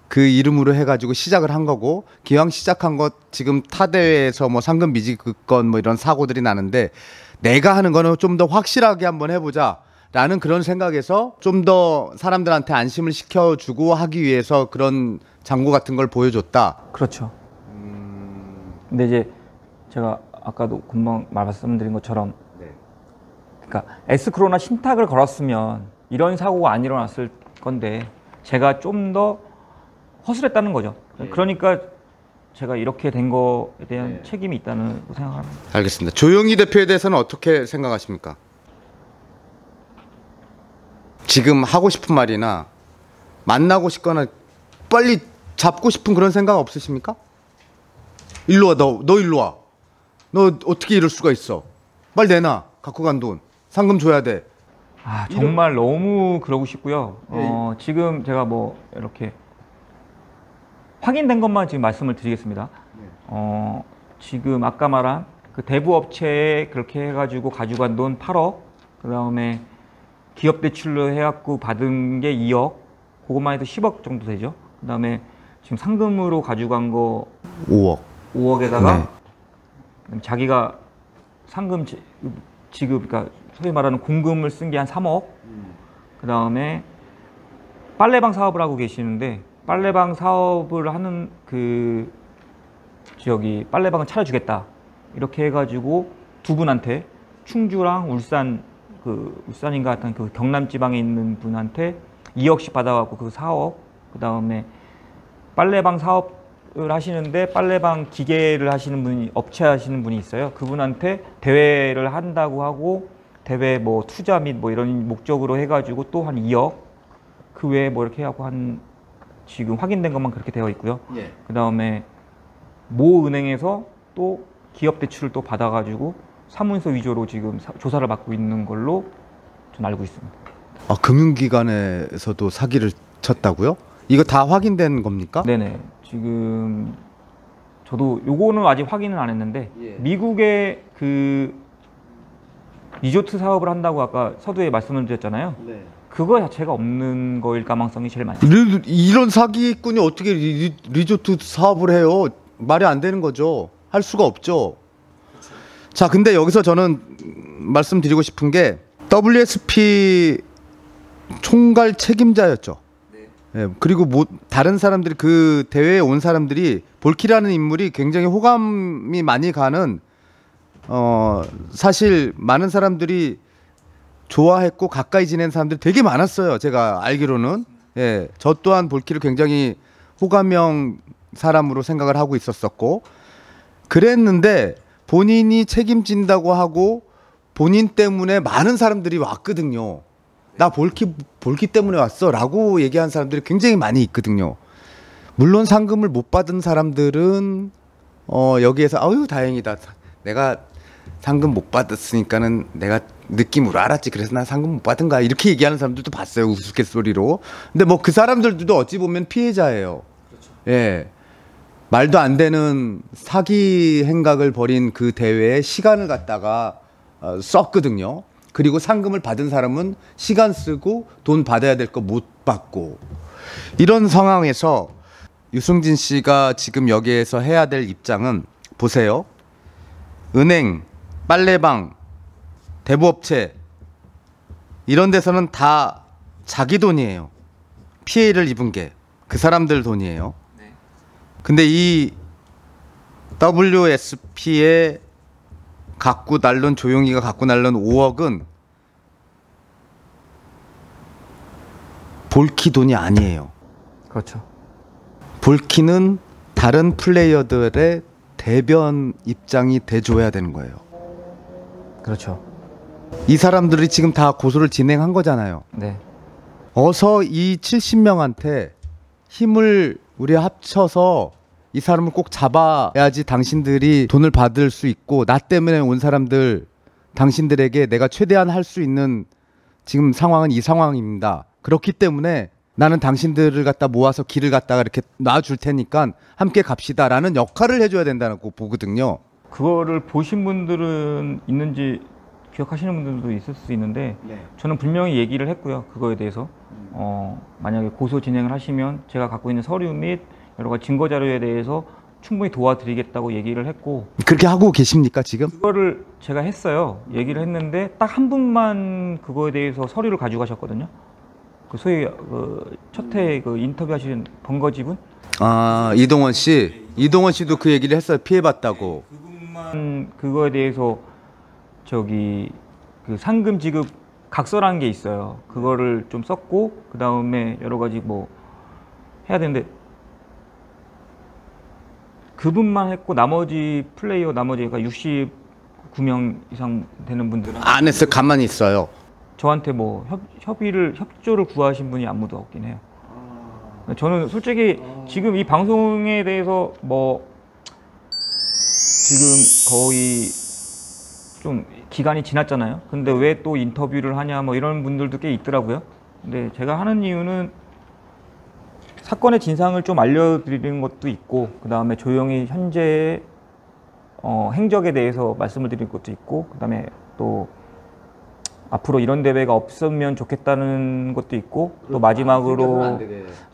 B: 그 이름으로 해가지고 시작을 한 거고, 기왕 시작한 것 지금 타 대회에서 뭐 상금 미지급권 뭐 이런 사고들이 나는데 내가 하는 거는 좀 더 확실하게 한번 해보자라는 그런 생각에서 좀 더 사람들한테 안심을 시켜주고 하기 위해서 그런 장구 같은 걸 보여줬다.
C: 그렇죠. 근데 이제 제가 아까도 금방 말씀드린 것처럼 그러니까 S크로나 신탁을 걸었으면 이런 사고가 안 일어났을 건데 제가 좀 더 허술했다는 거죠. 그러니까 제가 이렇게 된 거에 대한 책임이 있다는 생각합니다.
B: 알겠습니다. 조영희 대표에 대해서는 어떻게 생각하십니까? 지금 하고 싶은 말이나 만나고 싶거나 빨리 잡고 싶은 그런 생각 없으십니까? 일로 와, 너 일로 와. 너 어떻게 이럴 수가 있어? 빨리 내놔. 갖고 간 돈. 상금 줘야 돼.
C: 아, 정말 너무 그러고 싶고요. 지금 제가 뭐 이렇게 확인된 것만 지금 말씀을 드리겠습니다. 지금 아까 말한 그 대부 업체에 그렇게 해가지고 가져간 돈 8억, 그 다음에 기업 대출로 해갖고 받은 게 2억, 그것만 해도 10억 정도 되죠. 그 다음에 지금 상금으로 가져간 거 5억에다가 자기가 상금 지급, 그러니까 소위 말하는 공금을 쓴 게 한 3억, 그 다음에 빨래방 사업을 하고 계시는데 빨래방 사업을 하는 그 지역이 빨래방을 차려주겠다 이렇게 해가지고 두 분한테 충주랑 울산인가 하여튼 그 경남 지방에 있는 분한테 2억씩 받아갖고 그 4억, 그 다음에 빨래방 사업을 하시는데 빨래방 기계를 하시는 분이 업체 하시는 분이 있어요. 그분한테 대회를 한다고 하고 대회 뭐 투자 및 뭐 이런 목적으로 해가지고 또 한 2억, 그 외에 뭐 이렇게 하고 한 지금 확인된 것만 그렇게 되어 있고요. 그 다음에 모 은행에서 또 기업 대출을 또 받아가지고 사문서 위조로 지금 조사를 받고 있는 걸로 전 알고 있습니다.
B: 아, 금융기관에서도 사기를 쳤다고요? 이거 다 확인된 겁니까?
C: 네네. 지금 저도 요거는 아직 확인은 안 했는데 미국의 그 리조트 사업을 한다고 아까 서두에 말씀을 드렸잖아요. 그거 자체가 없는 거일 가능성이 제일 많죠.
B: 이런 사기꾼이 어떻게 리조트 사업을 해요? 말이 안 되는 거죠. 할 수가 없죠. 자, 근데 여기서 저는 말씀드리고 싶은 게 WSP 총괄 책임자였죠. 예, 그리고 뭐 다른 사람들이 그 대회에 온 사람들이 볼키라는 인물이 굉장히 호감이 많이 가는 사실 많은 사람들이 좋아했고 가까이 지낸 사람들이 되게 많았어요. 제가 알기로는. 예, 저 또한 볼키를 굉장히 호감형 사람으로 생각을 하고 있었었고 그랬는데 본인이 책임진다고 하고 본인 때문에 많은 사람들이 왔거든요. 나 볼키 때문에 왔어 라고 얘기한 사람들이 굉장히 많이 있거든요. 물론 상금을 못 받은 사람들은 여기에서 아유 다행이다. 내가 상금 못 받았으니까는 내가 느낌으로 알았지. 그래서 나 상금 못 받은 거야. 이렇게 얘기하는 사람들도 봤어요. 우스갯소리로. 근데 뭐 그 사람들도 어찌 보면 피해자예요. 그렇죠. 예. 말도 안 되는 사기 행각을 벌인 그 대회에 시간을 갖다가 썼거든요. 그리고 상금을 받은 사람은 시간 쓰고 돈 받아야 될 거 못 받고 이런 상황에서 유승진 씨가 지금 여기에서 해야 될 입장은 보세요. 은행, 빨래방, 대부업체 이런 데서는 다 자기 돈이에요. 피해를 입은 게 그 사람들 돈이에요. 근데 이 WSP의 조용히가 갖고 날른 5억은 볼키 돈이 아니에요.
C: 그렇죠.
B: 볼키는 다른 플레이어들의 대변 입장이 돼줘야 되는 거예요.
C: 그렇죠.
B: 이 사람들이 지금 다 고소를 진행한 거잖아요.
C: 네.
B: 어서 이 70명한테 힘을 우리 합쳐서 이 사람을 꼭 잡아야지 당신들이 돈을 받을 수 있고, 나 때문에 온 사람들 당신들에게 내가 최대한 할 수 있는 지금 상황은 이 상황입니다. 그렇기 때문에 나는 당신들을 갖다 모아서 길을 갖다가 이렇게 놔줄 테니까 함께 갑시다라는 역할을 해줘야 된다고 보거든요.
C: 그거를 보신 분들은 있는지 기억하시는 분들도 있을 수 있는데 저는 분명히 얘기를 했고요. 그거에 대해서 만약에 고소 진행을 하시면 제가 갖고 있는 서류 및 여러 가지 증거 자료에 대해서 충분히 도와드리겠다고 얘기를 했고.
B: 그렇게 하고 계십니까 지금?
C: 그거를 제가 했어요. 얘기를 했는데 딱 한 분만 그거에 대해서 서류를 가져가셨거든요. 그 소위 첫해 그 인터뷰하신 번거지분.
B: 아, 이동원 씨도 그 얘기를 했어요. 피해봤다고.
C: 그분만 그거에 대해서 그 상금 지급 각서라는 게 있어요. 그거를 좀 썼고 그 다음에 여러 가지 뭐 해야 되는데 그분만 했고 나머지 플레이어가 69명 이상 되는 분들은
B: 안 했어요. 가만히 있어요.
C: 저한테 뭐 협조를 구하신 분이 아무도 없긴 해요. 저는 솔직히 지금 이 방송에 대해서 뭐 지금 거의 좀 기간이 지났잖아요. 근데 왜 또 인터뷰를 하냐 뭐 이런 분들도 꽤 있더라고요. 근데 제가 하는 이유는 사건의 진상을 좀 알려드리는 것도 있고, 그 다음에 조용히 현재의 행적에 대해서 말씀을 드릴 것도 있고, 그 다음에 또 앞으로 이런 대회가 없으면 좋겠다는 것도 있고, 또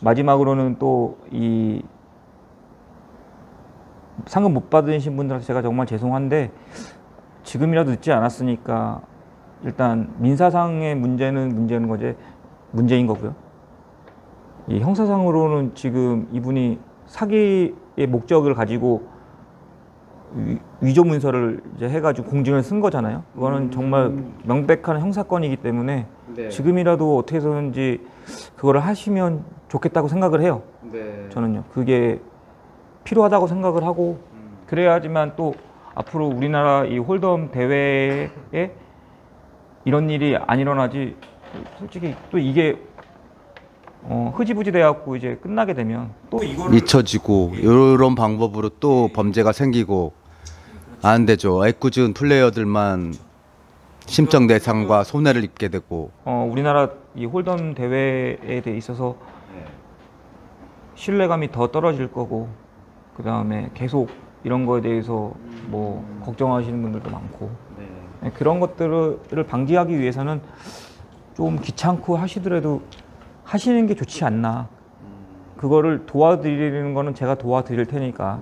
C: 마지막으로는 또 이 상금 못 받으신 분들한테 제가 정말 죄송한데 지금이라도 늦지 않았으니까 일단 민사상의 문제인 거고요. 이 형사상으로는 지금 이분이 사기의 목적을 가지고 위조 문서를 이제 해가지고 공증을 쓴 거잖아요. 그거는 정말 명백한 형사건이기 때문에 지금이라도 어떻게 해서든지 그거를 하시면 좋겠다고 생각을 해요. 저는요. 그게 필요하다고 생각을 하고 그래야지만 또 앞으로 우리나라 이 홀덤 대회에 이런 일이 안 일어나지. 솔직히 또 이게 흐지부지 돼갖고 이제 끝나게 되면 또 이거를
B: 잊혀지고 이런 방법으로 또 범죄가 생기고 안 되죠. 애꿎은 플레이어들만 심적 내상과 손해를 입게 되고.
C: 우리나라 이 홀덤 대회에 대해 있어서 신뢰감이 더 떨어질 거고, 그 다음에 계속 이런 거에 대해서 뭐 걱정하시는 분들도 많고, 그런 것들을 방지하기 위해서는 좀 귀찮고 하시더라도 하시는 게 좋지 않나. 그거를 도와드리는 거는 제가 도와드릴 테니까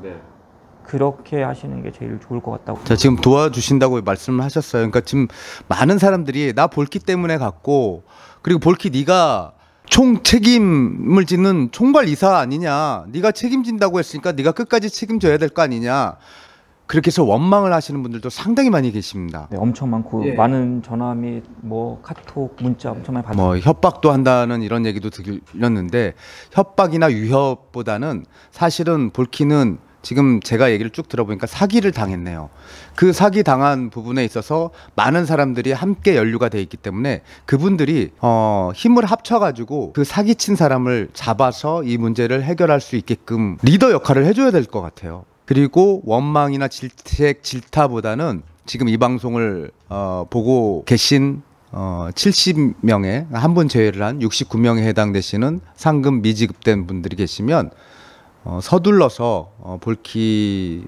C: 그렇게 하시는 게 제일 좋을 것 같다고.
B: 자, 지금 도와주신다고 말씀을 하셨어요. 그러니까 지금 많은 사람들이 나 볼키 때문에 갔고, 그리고 볼키 네가 총 책임을 지는 총괄 이사 아니냐, 네가 책임진다고 했으니까 네가 끝까지 책임져야 될 거 아니냐, 그렇게 해서 원망을 하시는 분들도 상당히 많이 계십니다.
C: 네, 엄청 많고 많은 전화 및 뭐 카톡, 문자 엄청 많이 받아요.
B: 뭐 협박도 한다는 이런 얘기도 들렸는데, 협박이나 위협보다는 사실은 볼키는 지금 제가 얘기를 쭉 들어보니까 사기를 당했네요. 그 사기 당한 부분에 있어서 많은 사람들이 함께 연루가 돼 있기 때문에 그분들이 힘을 합쳐가지고 그 사기친 사람을 잡아서 이 문제를 해결할 수 있게끔 리더 역할을 해줘야 될 것 같아요. 그리고 원망이나 질책, 질타보다는 지금 이 방송을 보고 계신 70명에 한 분 제외를 한 69명에 해당되시는 상금 미지급된 분들이 계시면 서둘러서 볼키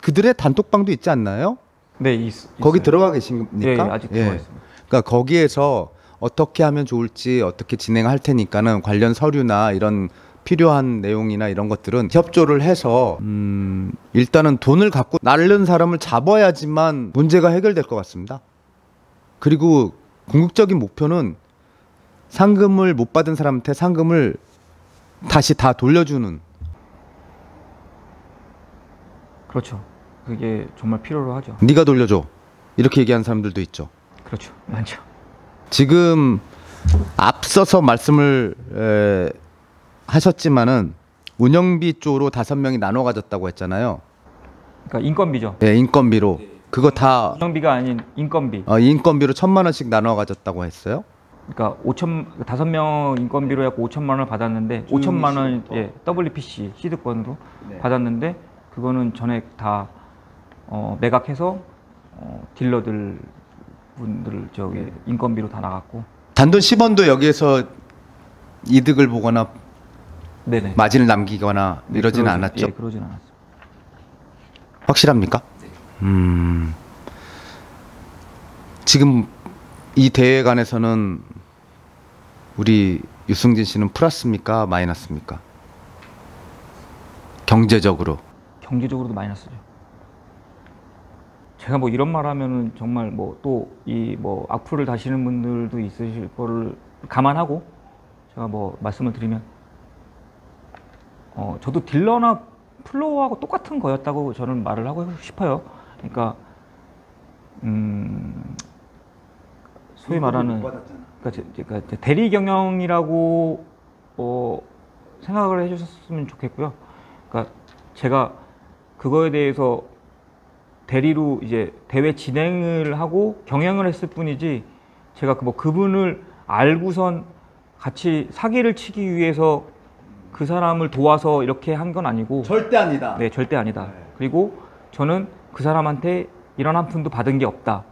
B: 그들의 단톡방도 있지 않나요?
C: 네,
B: 거기
C: 있어요.
B: 들어가 계십니까?
C: 네, 아직 들어가 있습니다.
B: 그러니까 거기에서 어떻게 하면 좋을지 어떻게 진행할 테니까는 관련 서류나 이런 필요한 내용이나 이런 것들은 협조를 해서 일단은 돈을 갖고 날른 사람을 잡아야지만 문제가 해결될 것 같습니다. 그리고 궁극적인 목표는 상금을 못 받은 사람한테 상금을 다시 다 돌려주는.
C: 그렇죠. 그게 정말 필요로 하죠.
B: 네가 돌려줘. 이렇게 얘기하는 사람들도 있죠.
C: 그렇죠. 많죠.
B: 지금 앞서서 말씀을 하셨지만은 운영비 쪽으로 5명이 나눠 가졌다고 했잖아요.
C: 그러니까 인건비죠.
B: 네, 인건비로. 그거 다
C: 운영비가 아닌 인건비.
B: 인건비로 1,000만 원씩 나눠 가졌다고 했어요.
C: 그러니까 5명 인건비로 해갖고 5천만 원을 받았는데 5천만 원 WPC 시드권으로 받았는데 그거는 전액 다 매각해서 딜러들 분들 저기 인건비로 다 나갔고
B: 단돈 10원도 여기에서 이득을 보거나
C: 네네.
B: 마진을 남기거나 이러지는 않았죠.
C: 예, 그러진 않았어요.
B: 확실합니까? 지금 이 대회에 관해서는 우리 유승진 씨는 플러스입니까? 마이너스입니까? 경제적으로.
C: 경제적으로도 마이너스죠. 제가 뭐 이런 말 하면은 정말 뭐 또 이 뭐 악플을 다시는 분들도 있으실 거를 감안하고 제가 뭐 말씀을 드리면 저도 딜러나 플로어하고 똑같은 거였다고 저는 말을 하고 싶어요. 그러니까 소위 말하는 그러니까 대리 경영이라고 생각을 해주셨으면 좋겠고요. 그러니까 제가 그거에 대해서 대리로 이제 대회 진행을 하고 경영을 했을 뿐이지 제가 뭐 그분을 알고선 같이 사기를 치기 위해서 그 사람을 도와서 이렇게 한 건 아니고
B: 절대 아니다.
C: 네, 절대 아니다. 그리고 저는 그 사람한테 이런 한 푼도 받은 게 없다.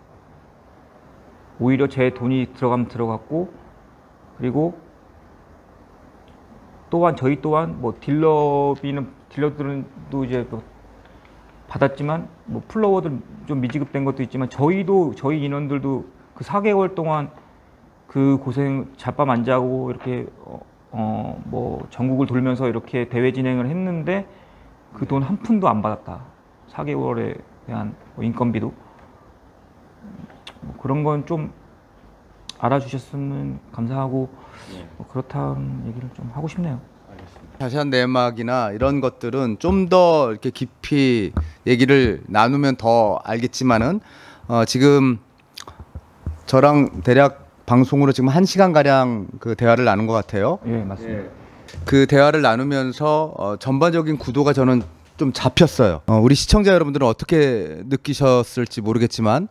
C: 오히려 제 돈이 들어가면 들어갔고 그리고 또한 저희 또한 뭐 딜러들도 이제 뭐 받았지만 뭐 플로워들 좀 미지급된 것도 있지만 저희 인원들도 그 4개월 동안 그 고생 잠밤 안 자고 이렇게 뭐 전국을 돌면서 이렇게 대회 진행을 했는데 그 돈 한 푼도 안 받았다. 4개월에 대한 뭐 인건비도 뭐 그런 건 좀 알아주셨으면 감사하고 뭐 그렇다는 얘기를 좀 하고 싶네요.
B: 자세한 내막이나 이런 것들은 좀 더 이렇게 깊이 얘기를 나누면 더 알겠지만은 지금 저랑 대략 방송으로 지금 1시간 가량 그 대화를 나눈 것 같아요.
C: 예, 맞습니다.
B: 그 대화를 나누면서 전반적인 구도가 저는 좀 잡혔어요. 우리 시청자 여러분들은 어떻게 느끼셨을지 모르겠지만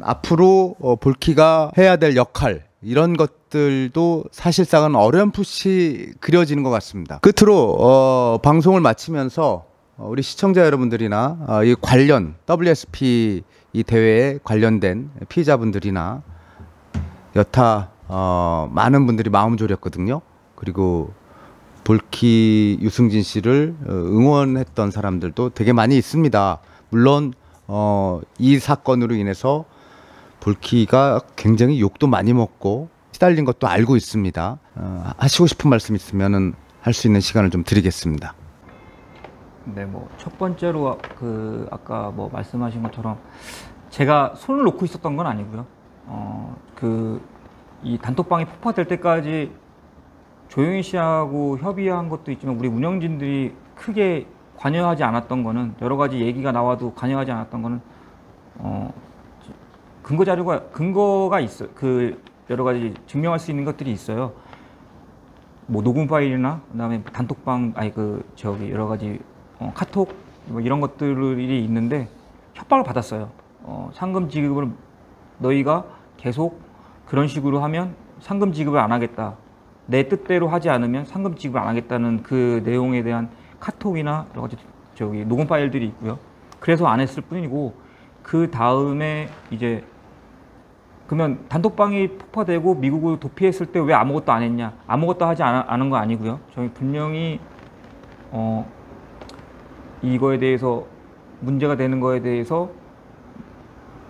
B: 앞으로 볼키가 해야 될 역할 이런 것들도 사실상은 어렴풋이 그려지는 것 같습니다. 끝으로 방송을 마치면서 우리 시청자 여러분들이나 이 관련 WSP 이 대회에 관련된 피해자분들이나 여타 많은 분들이 마음 졸였거든요. 그리고 볼키 유승진 씨를 응원했던 사람들도 되게 많이 있습니다. 물론 이 사건으로 인해서 볼키가 굉장히 욕도 많이 먹고 시달린 것도 알고 있습니다. 하시고 싶은 말씀 있으면은 할 수 있는 시간을 좀 드리겠습니다.
C: 네, 뭐 첫 번째로 그 아까 뭐 말씀하신 것처럼 제가 손을 놓고 있었던 건 아니고요. 그 이 단톡방이 폭파될 때까지 조용희 씨하고 협의한 것도 있지만 우리 운영진들이 크게 관여하지 않았던 거는 여러 가지 얘기가 나와도 관여하지 않았던 거는 근거가 있어. 그 여러 가지 증명할 수 있는 것들이 있어요. 뭐 녹음 파일이나 그다음에 단톡방 여러 가지 카톡 뭐 이런 것들이 있는데 협박을 받았어요. 상금 지급을 너희가 계속 그런 식으로 하면 상금 지급을 안 하겠다. 내 뜻대로 하지 않으면 상금 지급을 안 하겠다는 그 내용에 대한 카톡이나 여러 가지 녹음 파일들이 있고요. 그래서 안 했을 뿐이고 그 다음에 이제 그러면 단톡방이 폭파되고 미국으로 도피했을 때 왜 아무것도 안 했냐? 아무것도 하지 않은 거 아니고요. 저희 분명히 이거에 대해서 문제가 되는 거에 대해서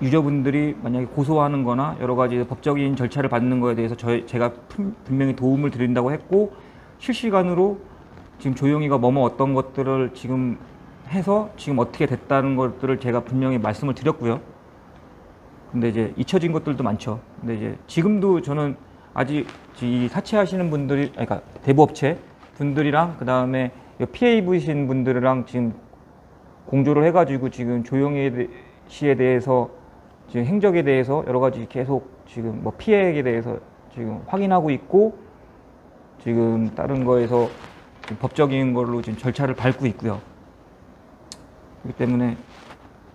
C: 유저분들이 만약에 고소하는 거나 여러 가지 법적인 절차를 받는 거에 대해서 제가 분명히 도움을 드린다고 했고 실시간으로 지금 조용히가 어떤 것들을 지금 해서 지금 어떻게 됐다는 것들을 제가 분명히 말씀을 드렸고요. 근데 이제 잊혀진 것들도 많죠. 근데 이제 지금도 저는 아직 이 사채하시는 분들이, 그러니까 대부업체 분들이랑 그 다음에 피해 입으신 분들이랑 지금 공조를 해가지고 지금 조용희 씨에 대해서 지금 행적에 대해서 여러 가지 계속 지금 뭐 피해에 대해서 지금 확인하고 있고 지금 다른 거에서 지금 법적인 걸로 지금 절차를 밟고 있고요. 그렇기 때문에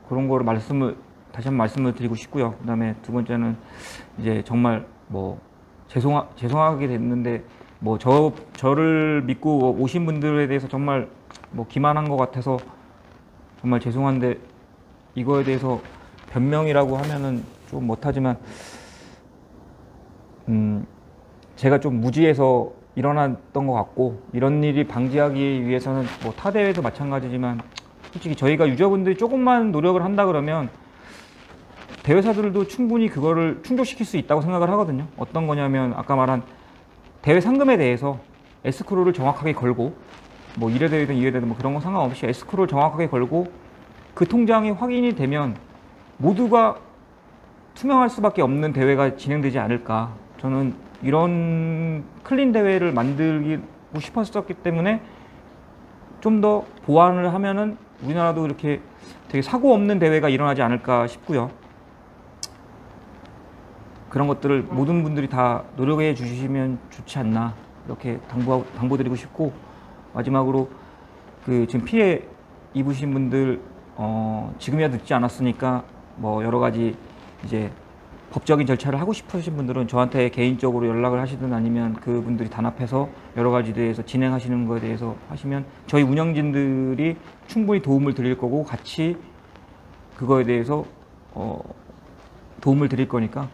C: 그런 거를 다시 한번 말씀을 드리고 싶고요. 그다음에 두 번째는 이제 정말 뭐 죄송하게 됐는데 뭐 저를 믿고 오신 분들에 대해서 정말 뭐 기만한 것 같아서 정말 죄송한데 이거에 대해서 변명이라고 하면은 좀 못하지만 제가 좀 무지해서 일어났던 것 같고 이런 일이 방지하기 위해서는 뭐 타 대회도 마찬가지지만 솔직히 저희가 유저분들이 조금만 노력을 한다 그러면 대회사들도 충분히 그거를 충족시킬 수 있다고 생각을 하거든요. 어떤 거냐면 아까 말한 대회 상금에 대해서 에스크로를 정확하게 걸고 뭐 1회 대회든 2회 대회든 뭐 그런 거 상관없이 에스크로를 정확하게 걸고 그 통장이 확인이 되면 모두가 투명할 수밖에 없는 대회가 진행되지 않을까. 저는 이런 클린 대회를 만들고 싶었었기 때문에 좀 더 보완을 하면은 우리나라도 이렇게 되게 사고 없는 대회가 일어나지 않을까 싶고요. 그런 것들을 모든 분들이 다 노력해 주시면 좋지 않나 이렇게 당부드리고 싶고 마지막으로 그 지금 피해 입으신 분들 지금이야 늦지 않았으니까 뭐 여러 가지 이제 법적인 절차를 하고 싶으신 분들은 저한테 개인적으로 연락을 하시든 아니면 그분들이 단합해서 여러 가지 대해서 진행하시는 거에 대해서 하시면 저희 운영진들이 충분히 도움을 드릴 거고 같이 그거에 대해서 도움을 드릴 거니까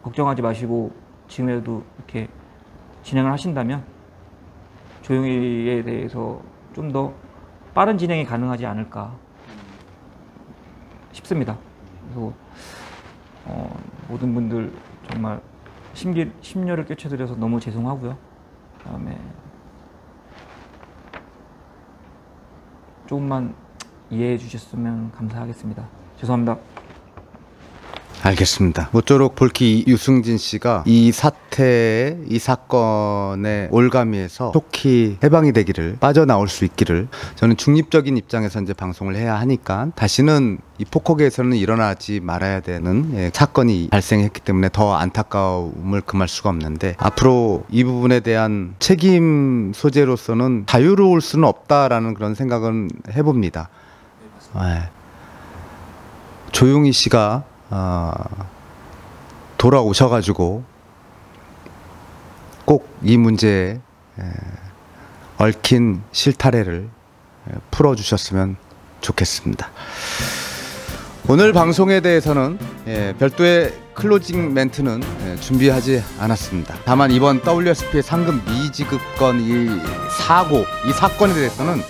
C: 걱정하지 마시고 지금이라도 이렇게 진행을 하신다면 조용히에 대해서 좀 더 빠른 진행이 가능하지 않을까 싶습니다. 그래서 모든 분들 정말 심려를 끼쳐드려서 너무 죄송하고요. 그다음에 조금만 이해해 주셨으면 감사하겠습니다. 죄송합니다.
B: 알겠습니다. 모쪼록 볼키 유승진 씨가 이 사태에 이 사건의 올가미에서 속히 해방이 되기를 빠져나올 수 있기를 저는 중립적인 입장에서 이제 방송을 해야 하니까 다시는 이 포커계에서는 일어나지 말아야 되는 사건이 발생했기 때문에 더 안타까움을 금할 수가 없는데 앞으로 이 부분에 대한 책임 소재로서는 자유로울 수는 없다라는 그런 생각은 해봅니다. 조용희 씨가 돌아오셔가지고 꼭 이 문제에 얽힌 실타래를 풀어주셨으면 좋겠습니다. 오늘 방송에 대해서는 별도의 클로징 멘트는 준비하지 않았습니다. 다만 이번 WSP의 상금 미지급건 이 사건에 대해서는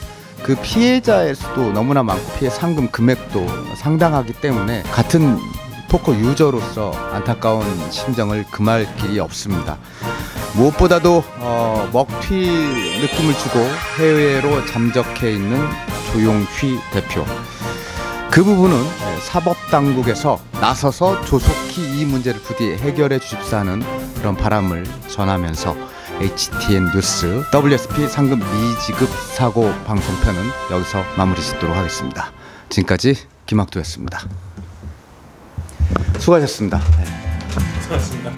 B: 그 피해자의 수도 너무나 많고 피해 상금 금액도 상당하기 때문에 같은 포커 유저로서 안타까운 심정을 금할 길이 없습니다. 무엇보다도 먹튀 느낌을 주고 해외로 잠적해 있는 조용휘 대표, 그 부분은 사법당국에서 나서서 조속히 이 문제를 부디 해결해 주십사 하는 그런 바람을 전하면서 HTN 뉴스 WSP 상금 미지급 사고 방송편은 여기서 마무리 짓도록 하겠습니다. 지금까지 김학도였습니다. 수고하셨습니다.
E: 수고하셨습니다.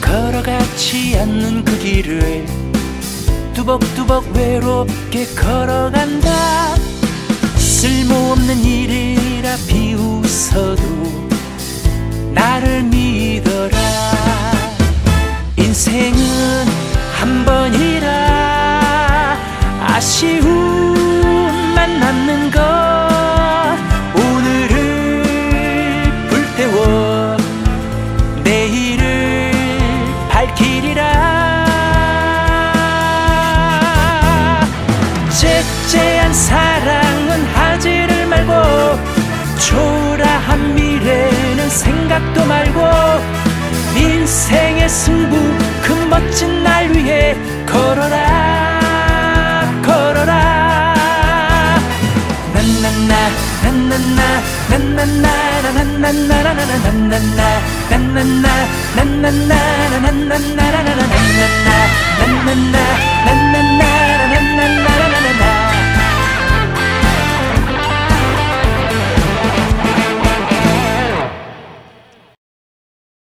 F: 걸어가지 않는 그 길을 뚜벅뚜벅 외롭게 걸어간다. 쓸모없는 일이라 비웃어도 나를 믿어라. 인생은 한 번이라 아쉬움만 남는 것. 오늘을 불태워 내일을 밝히리라. 째째한 사랑은 하지를 말고 초라한 미래는 생각도 말고 인생의 승부 그 멋진 날 위해 걸어라 걸어라 난난나 난난나 난난나 난난나 난난나 난난나 난난나 난난나 난난나